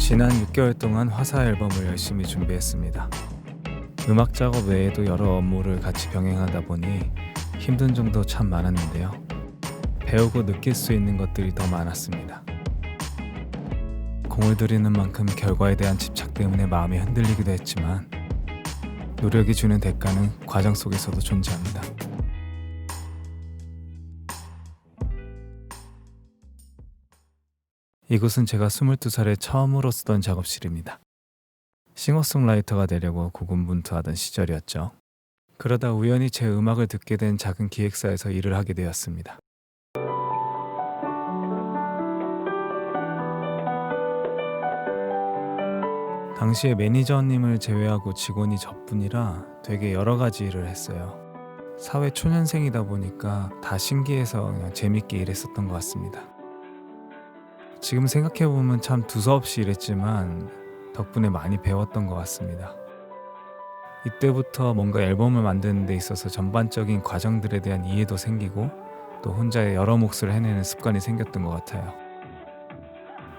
지난 6개월 동안 화사 앨범을 열심히 준비했습니다. 음악 작업 외에도 여러 업무를 같이 병행하다 보니 힘든 점도 참 많았는데요. 배우고 느낄 수 있는 것들이 더 많았습니다. 공을 들이는 만큼 결과에 대한 집착 때문에 마음이 흔들리기도 했지만 노력이 주는 대가는 과정 속에서도 존재합니다. 이곳은 제가 22살에 처음으로 쓰던 작업실입니다. 싱어송라이터가 되려고 고군분투하던 시절이었죠. 그러다 우연히 제 음악을 듣게 된 작은 기획사에서 일을 하게 되었습니다. 당시에 매니저님을 제외하고 직원이 저뿐이라 되게 여러 가지 일을 했어요. 사회 초년생이다 보니까 다 신기해서 그냥 재밌게 일했었던 것 같습니다. 지금 생각해보면 참 두서없이 일했지만 덕분에 많이 배웠던 것 같습니다. 이때부터 뭔가 앨범을 만드는 데 있어서 전반적인 과정들에 대한 이해도 생기고 또 혼자 여러 몫을 해내는 습관이 생겼던 것 같아요.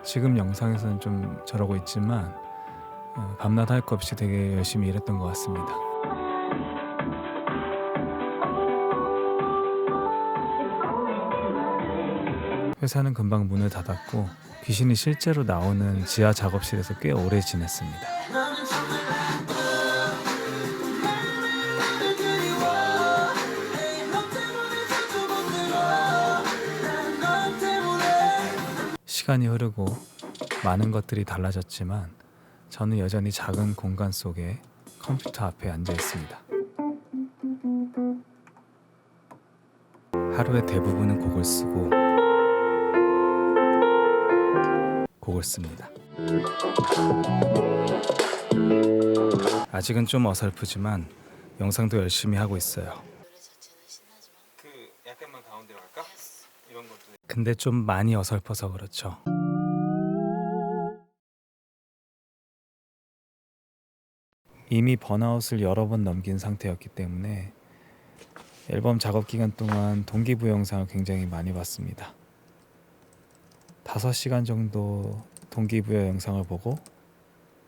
지금 영상에서는 좀 저러고 있지만 밤낮 할 것 없이 되게 열심히 일했던 것 같습니다. 회사는 금방 문을 닫았고 귀신이 실제로 나오는 지하 작업실에서 꽤 오래 지냈습니다. 시간이 흐르고 많은 것들이 달라졌지만 저는 여전히 작은 공간 속에 컴퓨터 앞에 앉아 있습니다. 하루의 대부분은 곡을 쓰고 곡을 씁니다. 아직은 좀 어설프지만 영상도 열심히 하고 있어요. 약간만 가운데로 갈까? 이런 것도. 근데 좀 많이 어설퍼서 그렇죠. 이미 번아웃을 여러 번 넘긴 상태였기 때문에 앨범 작업 기간 동안 동기부여 영상을 굉장히 많이 봤습니다. 5시간 정도 동기부여 영상을 보고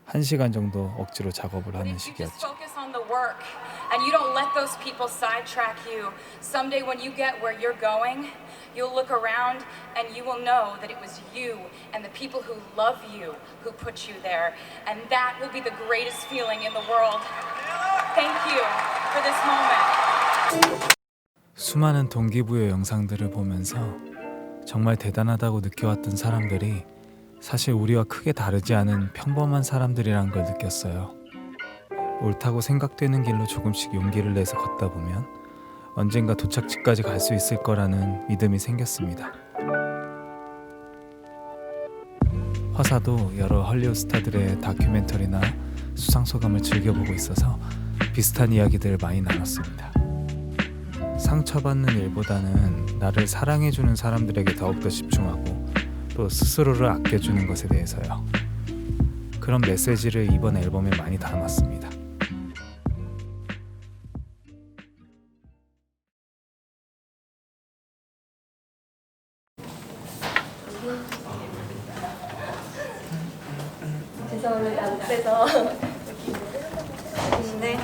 1시간 정도 억지로 작업을 하는 시기였죠. And you don't let those people sidetrack you. Someday when you get where you're going, you'll look around and you will know that it was you and the people who love you who put you there. And that will be the greatest feeling in the world. Thank you for this moment. 수많은 동기부여 영상들을 보면서 정말 대단하다고 느껴왔던 사람들이 사실 우리와 크게 다르지 않은 평범한 사람들이란 걸 느꼈어요. 옳다고 생각되는 길로 조금씩 용기를 내서 걷다 보면 언젠가 도착지까지 갈 수 있을 거라는 믿음이 생겼습니다. 화사도 여러 헐리우드 스타들의 다큐멘터리나 수상소감을 즐겨보고 있어서 비슷한 이야기들을 많이 나눴습니다. 상처받는 일보다는 나를 사랑해주는 사람들에게 더욱더 집중하고 또 스스로를 아껴주는 것에 대해서요. 그런 메시지를 이번 앨범에 많이 담았습니다. 죄송합니다. 못해서. 네.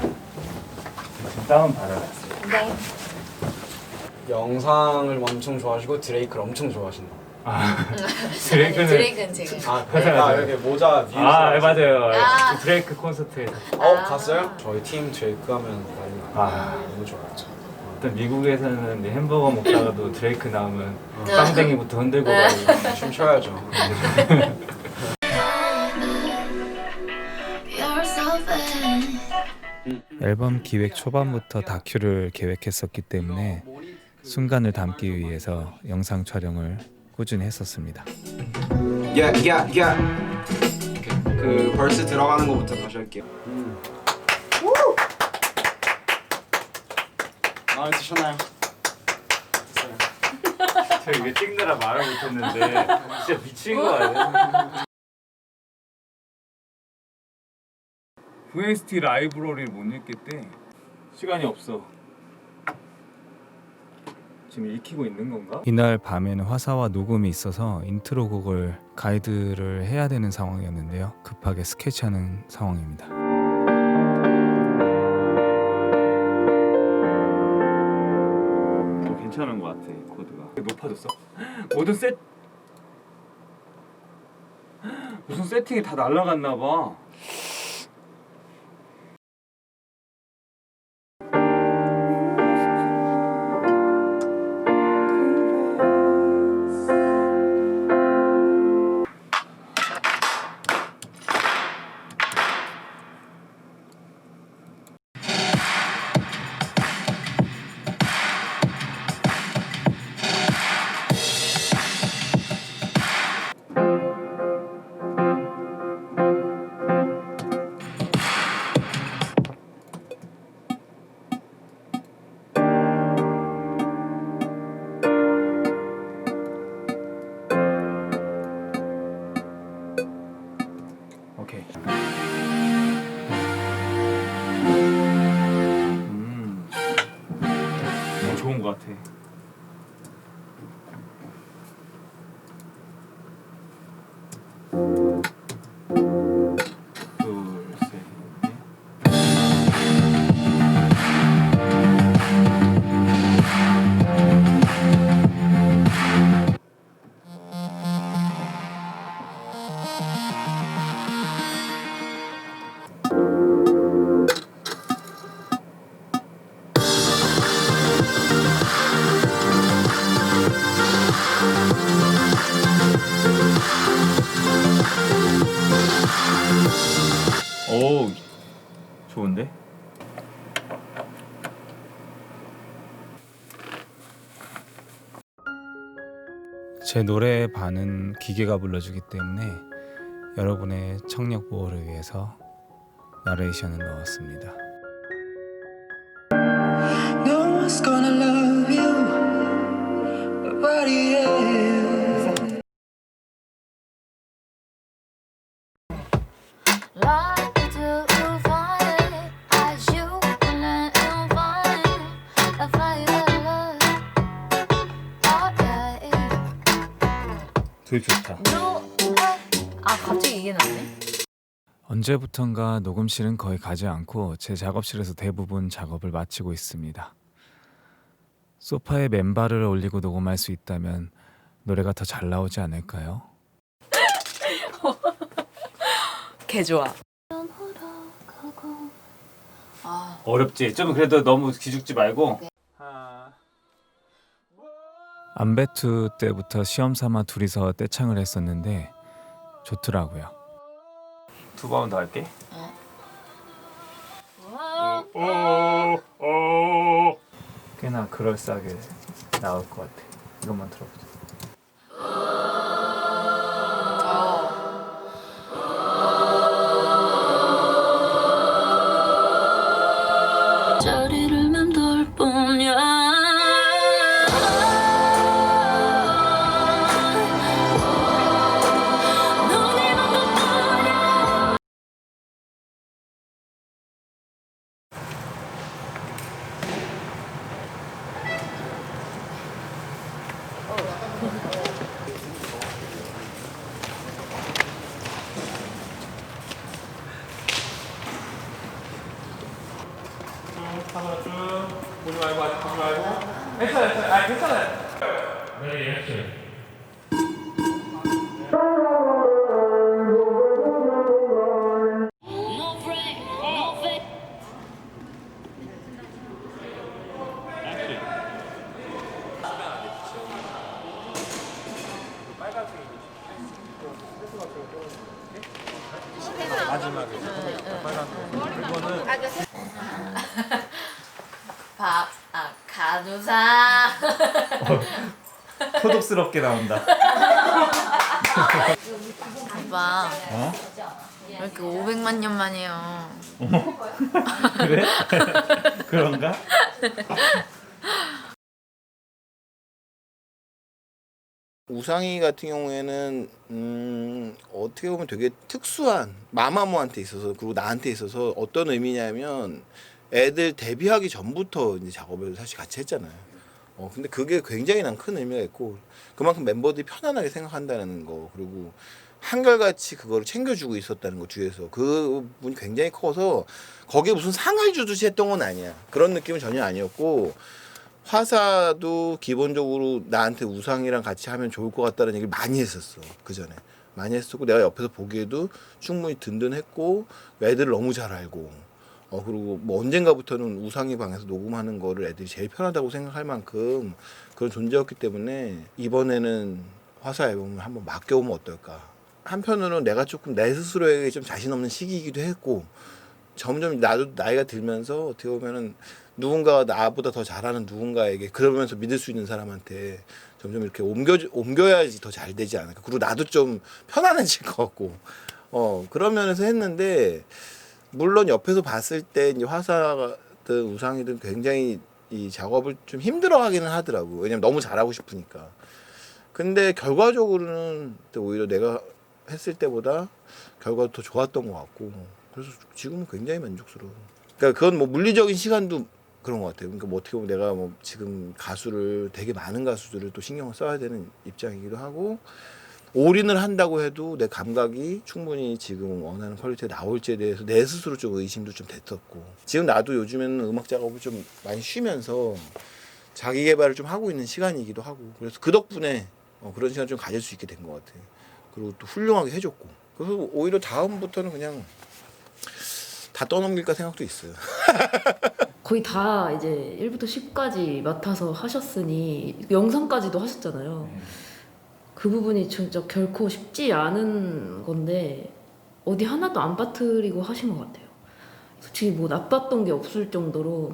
다운 받아놨어요. 네. 영상을 엄청 좋아하시고 드레이크를 엄청 좋아하신다. 드레이크는 제가. 여기 모자 위에. 맞아요. 아. 드레이크 콘서트에서. 갔어요? 저희 팀 드레이크 하면 난리 나요. 너무 좋아요. 일단 미국에서는 햄버거 먹다가도 드레이크 나오면 빵댕이부터 흔들고 가고 춤춰야죠. 앨범 기획 초반부터 다큐를 계획했었기 때문에 순간을 담기 위해서 영상 촬영을 꾸준히 했었습니다. 그 벌스 들어가는 거부터 다시 할게요. 마음에 드셨나요? 저 이게 찍느라 말을 못했는데 진짜 미친 거 아니에요? VST 라이브러리를 못 읽겠대. 시간이 없어. 지금 익히고 있는 건가? 이날 밤에는 화사와 녹음이 있어서 인트로 곡을 가이드를 해야 되는 상황이었는데요. 급하게 스케치하는 상황입니다. 괜찮은 것 같아. 코드가 높아졌어? 모든 무슨 세팅이 다 날라갔나 봐. 오케이. 좋은 것 같아. 둘, 셋, 넷. 오, 좋은데? 제 노래의 반은 기계가 불러주기 때문에 여러분의 청력 보호를 위해서 나레이션을 넣었습니다. No one's gonna love you, nobody else. Like to find as you can find a fire. 둘 좋다. 아 갑자기 이게 나네. 언제부턴가 녹음실은 거의 가지 않고 제 작업실에서 대부분 작업을 마치고 있습니다. 소파에 맨발을 올리고 녹음할 수 있다면 노래가 더 잘 나오지 않을까요? 개 좋아. 어렵지? 좀 그래도 너무 기죽지 말고. 안배투 때부터 시험 삼아 둘이서 떼창을 했었는데 좋더라고요. 두 번 더 할게. 꽤나 그럴싸하게 나올 것 같아. 이것만 들어보자. 자리를 맴돌 뿐이야. 하나 쭉 보지 말고 아직 보지 말고. 괜찮아요. 아 괜찮아요. 네, 액션. 마지막에 가누사. 소독스럽게 나온다. 오빠 어? 왜 이렇게 500만 년 만이에요? 그래? 그런가? 우상이 같은 경우에는 어떻게 보면 되게 특수한 마마무한테 있어서 그리고 나한테 있어서 어떤 의미냐면 애들 데뷔하기 전부터 이제 작업을 사실 같이 했잖아요. 근데 그게 굉장히 난 큰 의미가 있고 그만큼 멤버들이 편안하게 생각한다는 거 그리고 한결같이 그거를 챙겨주고 있었다는 거 뒤에서 그 부분이 굉장히 커서 거기에 무슨 상을 주듯이 했던 건 아니야. 그런 느낌은 전혀 아니었고 화사도 기본적으로 나한테 우상이랑 같이 하면 좋을 것 같다는 얘기를 많이 했었어. 그 전에 많이 했었고 내가 옆에서 보기에도 충분히 든든했고 애들을 너무 잘 알고 그리고 뭐 언젠가부터는 우상이 방에서 녹음하는 거를 애들이 제일 편하다고 생각할 만큼 그런 존재였기 때문에 이번에는 화사 앨범을 한번 맡겨보면 어떨까. 한편으로는 내가 조금 내 스스로에게 좀 자신 없는 시기이기도 했고 점점 나도 나이가 들면서 어떻게 보면은 누군가가 나보다 더 잘하는 누군가에게 그러면서 믿을 수 있는 사람한테 점점 이렇게 옮겨야지 더 잘 되지 않을까. 그리고 나도 좀 편안해질 것 같고 그런 면에서 했는데 물론 옆에서 봤을 때 이제 화사든 우상이든 굉장히 이 작업을 좀 힘들어하기는 하더라고. 왜냐면 너무 잘하고 싶으니까. 근데 결과적으로는 또 오히려 내가 했을 때보다 결과도 더 좋았던 것 같고 그래서 지금은 굉장히 만족스러워. 그러니까 그건 뭐 물리적인 시간도 그런 것 같아요. 그러니까 뭐 어떻게 보면 내가 뭐 지금 가수를 되게 많은 가수들을 또 신경을 써야 되는 입장이기도 하고 올인을 한다고 해도 내 감각이 충분히 지금 원하는 퀄리티에 나올지에 대해서 내 스스로 좀 의심도 좀 됐었고 지금 나도 요즘에는 음악 작업을 좀 많이 쉬면서 자기 개발을 좀 하고 있는 시간이기도 하고 그래서 그 덕분에 그런 시간 좀 가질 수 있게 된 것 같아요. 그리고 또 훌륭하게 해줬고 그래서 오히려 다음부터는 그냥 다 떠넘길까 생각도 있어요. 거의 다 이제 1부터 10까지 맡아서 하셨으니 영상까지도 하셨잖아요. 그 부분이 진짜 결코 쉽지 않은 건데 어디 하나도 안 빠뜨리고 하신 것 같아요. 솔직히 뭐 나빴던 게 없을 정도로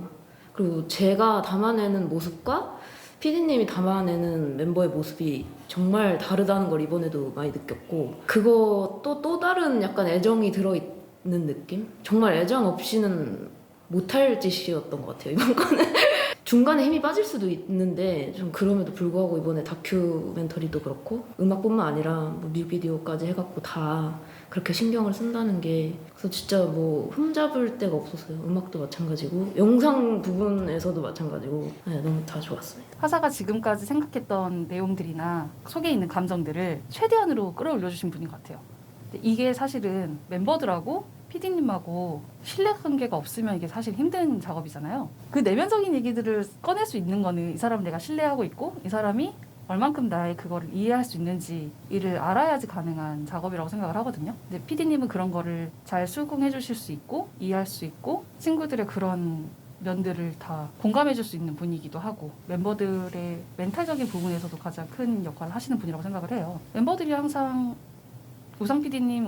그리고 제가 담아내는 모습과 PD님이 담아내는 멤버의 모습이 정말 다르다는 걸 이번에도 많이 느꼈고 그것도 또 다른 약간 애정이 들어있는 느낌? 정말 애정 없이는 못할 짓이었던 것 같아요 이번 거는. 중간에 힘이 빠질 수도 있는데 좀 그럼에도 불구하고 이번에 다큐멘터리도 그렇고 음악뿐만 아니라 뭐 뮤직비디오까지 해갖고 다 그렇게 신경을 쓴다는 게 그래서 진짜 뭐 흠잡을 데가 없었어요. 음악도 마찬가지고 영상 부분에서도 마찬가지고 네, 너무 다 좋았습니다. 화사가 지금까지 생각했던 내용들이나 속에 있는 감정들을 최대한으로 끌어올려 주신 분인 것 같아요. 근데 이게 사실은 멤버들하고 PD님하고 신뢰관계가 없으면 이게 사실 힘든 작업이잖아요. 그 내면적인 얘기들을 꺼낼 수 있는 거는 이 사람을 내가 신뢰하고 있고 이 사람이 얼만큼 나의 그거를 이해할 수 있는지 이를 알아야지 가능한 작업이라고 생각을 하거든요. 근데 PD님은 그런 거를 잘 수긍해 주실 수 있고 이해할 수 있고 친구들의 그런 면들을 다 공감해 줄 수 있는 분이기도 하고 멤버들의 멘탈적인 부분에서도 가장 큰 역할을 하시는 분이라고 생각을 해요. 멤버들이 항상 우상 PD님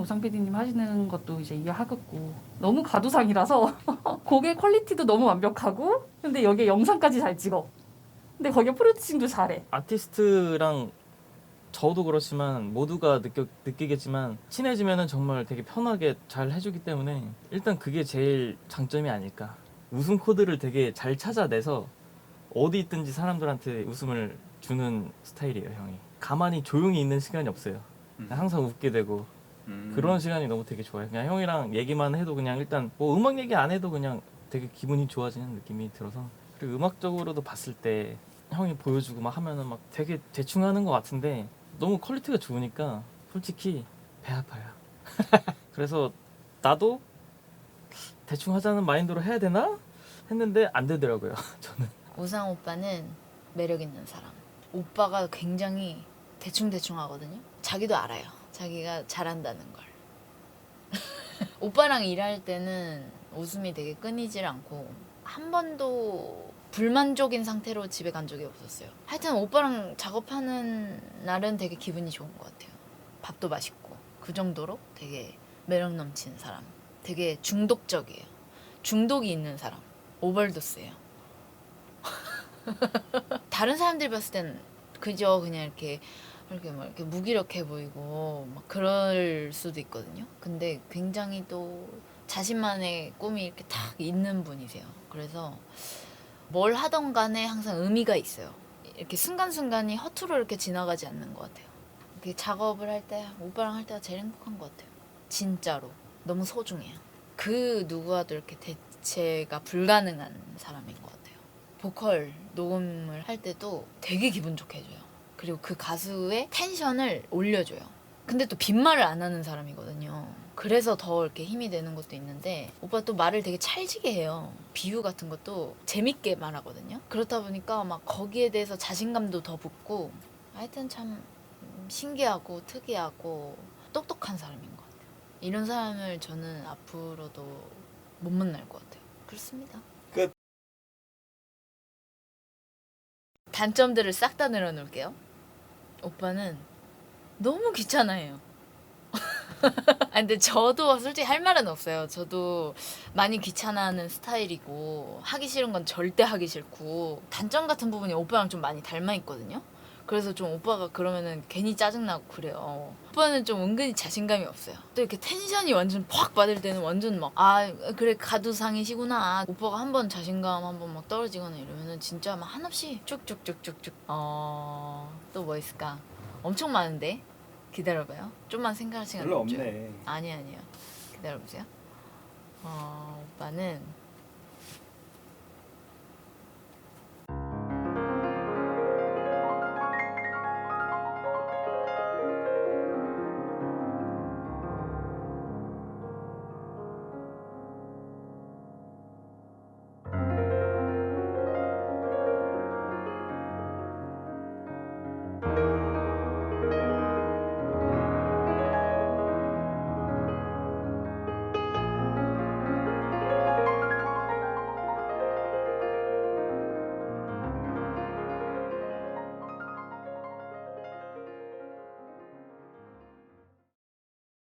하시는 것도 이제 이해하겠고 너무 가두상이라서 곡의 퀄리티도 너무 완벽하고 근데 여기에 영상까지 잘 찍어. 근데 거기에 프로듀싱도 잘해. 아티스트랑 저도 그렇지만 모두가 느끼겠지만 친해지면은 정말 되게 편하게 잘 해주기 때문에 일단 그게 제일 장점이 아닐까. 웃음 코드를 되게 잘 찾아내서 어디 있든지 사람들한테 웃음을 주는 스타일이에요, 형이. 가만히 조용히 있는 시간이 없어요. 항상 웃게 되고 그런 시간이 너무 되게 좋아요. 그냥 형이랑 얘기만 해도 그냥 일단 뭐 음악 얘기 안 해도 그냥 되게 기분이 좋아지는 느낌이 들어서 그리고 음악적으로도 봤을 때 형이 보여주고 막 하면은 막 되게 대충 하는 것 같은데 너무 퀄리티가 좋으니까 솔직히 배 아파요. 그래서 나도 대충 하자는 마인드로 해야 되나 했는데 안 되더라고요. 저는. 우상 오빠는 매력 있는 사람. 오빠가 굉장히 대충대충 하거든요. 자기도 알아요. 자기가 잘한다는 걸. 오빠랑 일할 때는 웃음이 되게 끊이질 않고 한 번도 불만족인 상태로 집에 간 적이 없었어요. 하여튼 오빠랑 작업하는 날은 되게 기분이 좋은 것 같아요. 밥도 맛있고 그 정도로 되게 매력 넘치는 사람. 되게 중독적이에요. 중독이 있는 사람. 오버도스예요. 다른 사람들이 봤을 땐 그저 그냥 이렇게 막 이렇게 무기력해 보이고 막 그럴 수도 있거든요. 근데 굉장히 또 자신만의 꿈이 이렇게 딱 있는 분이세요. 그래서 뭘 하던 간에 항상 의미가 있어요. 이렇게 순간순간이 허투루 이렇게 지나가지 않는 것 같아요. 이렇게 작업을 할 때 오빠랑 할 때가 제일 행복한 것 같아요. 진짜로 너무 소중해요. 그 누구와도 이렇게 대체가 불가능한 사람인 것 같아요. 보컬 녹음을 할 때도 되게 기분 좋게 해줘요. 그리고 그 가수의 텐션을 올려줘요. 근데 또 빈말을 안 하는 사람이거든요. 그래서 더 이렇게 힘이 되는 것도 있는데 오빠 또 말을 되게 찰지게 해요. 비유 같은 것도 재밌게 말하거든요. 그렇다 보니까 막 거기에 대해서 자신감도 더 붙고 하여튼 참 신기하고 특이하고 똑똑한 사람인 것 같아요. 이런 사람을 저는 앞으로도 못 만날 것 같아요. 그렇습니다. 끝. 단점들을 싹 다 늘어놓을게요. 오빠는 너무 귀찮아해요. 아, 근데 저도 솔직히 할 말은 없어요. 저도 많이 귀찮아하는 스타일이고 하기 싫은 건 절대 하기 싫고 단점 같은 부분이 오빠랑 좀 많이 닮아 있거든요. 그래서 좀 오빠가 그러면은 괜히 짜증나고 그래요. 오빠는 좀 은근히 자신감이 없어요. 또 이렇게 텐션이 완전 팍 받을 때는 완전 막 아 그래 가두상이시구나. 오빠가 한번 자신감 한번 막 떨어지거나 이러면은 진짜 막 한없이 쭉쭉쭉쭉쭉 또 뭐 있을까? 엄청 많은데 기다려봐요. 좀만 생각할 시간 별로 좀 줘요. 없네. 아니에요. 기다려보세요. 오빠는